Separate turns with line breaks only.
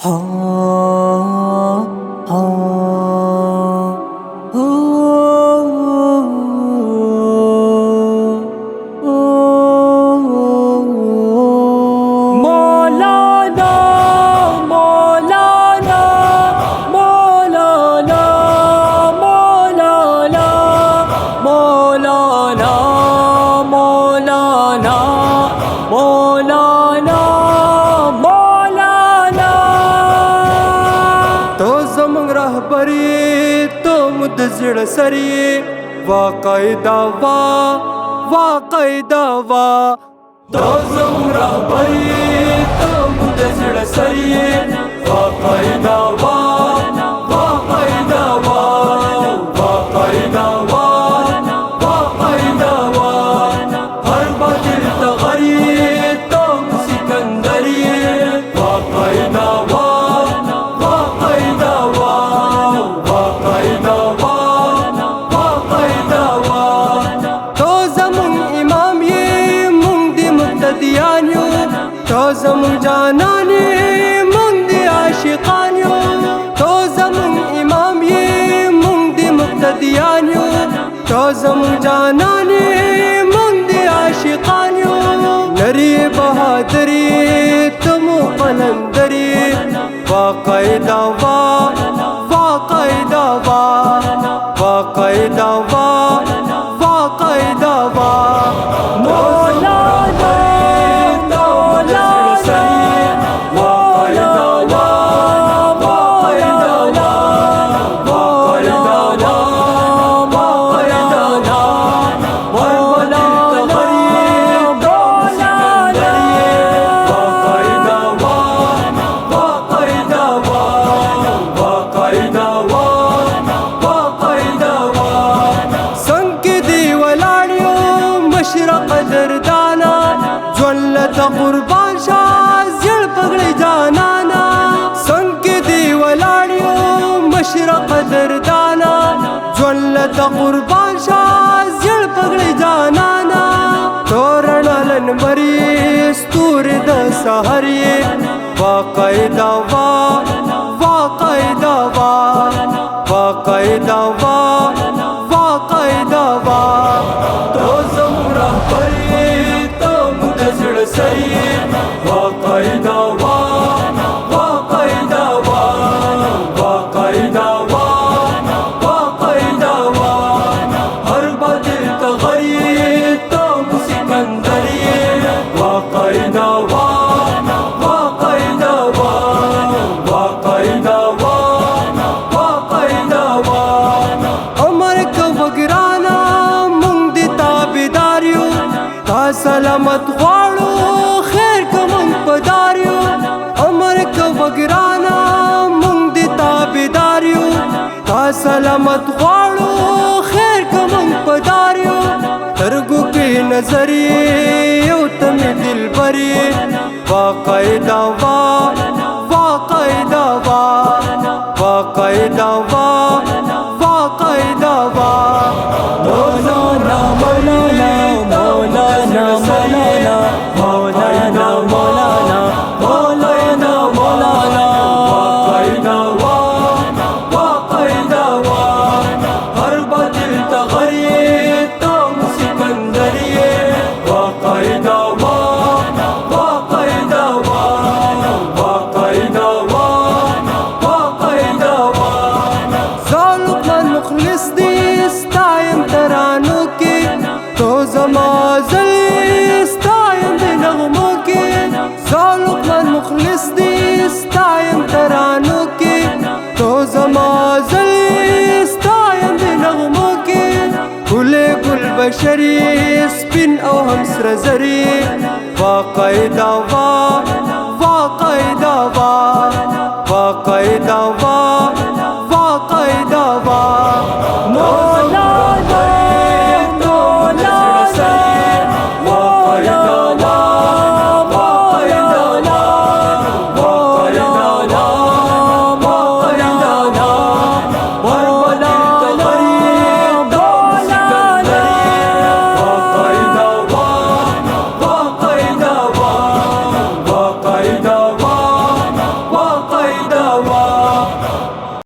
ها ها مولانا مولانا مولانا مولانا مولانا مولانا مولانا مولانا تو زمون رهبری تو مد زړه سری واقعدا واقعدا تو زمون رهبری تو مد زړه سری واقعدا واقعدا واقعدا واقعدا هر باطل تغری تو سکندری واقعدا واقعدا واقعدا واقعدا تو زمون امام یې مونږ دې مقتدیان یو تو زمون جانان یې مونږ دې عاشقان یو تو زمون امام یې مونږ دې مقتدیان یو تو زمون جانان یې مونږ دې عاشقان یو نری بہادری تمو قلندری واقعدا واقعدا واقعدا واقعدا مولانا مشرق دردانا جولت قربان شاه زړ پګړې جانانا څنګه دی ولاړیو مشرق دردانا جولت قربان شاه زړ پګړې جانانا تورنلن مری ستور د سحر واقعدا واقعدا واقعدا واقعدا تو زمون رهبری تو مد زړه سری واقعدا واقعدا واقعدا واقعدا هر باطل تغری تو سکندری واقعدا واقعدا واقعدا واقعدا عمر کو وګرانا مونږ دې تابعداریو تا سلامت غواړو خیر کوم پداریو عمر کو وګرانا مونږ دې تابعداریو تا سلامت غواړو خیر کوم پداریو ترګو کې نظری یو تم دلبری واقعدا واقعدا واقعدا واقعدا مولانا مولانا مولانا مولانا مولانا مولانا مولانا مولانا واقعدا واقعدا هر باطل تغری تم سکندری واقعدا واقعدا واقعدا واقعدا ظالم مخلص دی ستایم ترانو کې تو زما زل ستایم د نغمو کې ظالم مخلص دی ستایم ترانو کې تو زما زل ستایم د نغمو کې ګل ګل بشری سپین او هم سره زری واقعدا واقعدا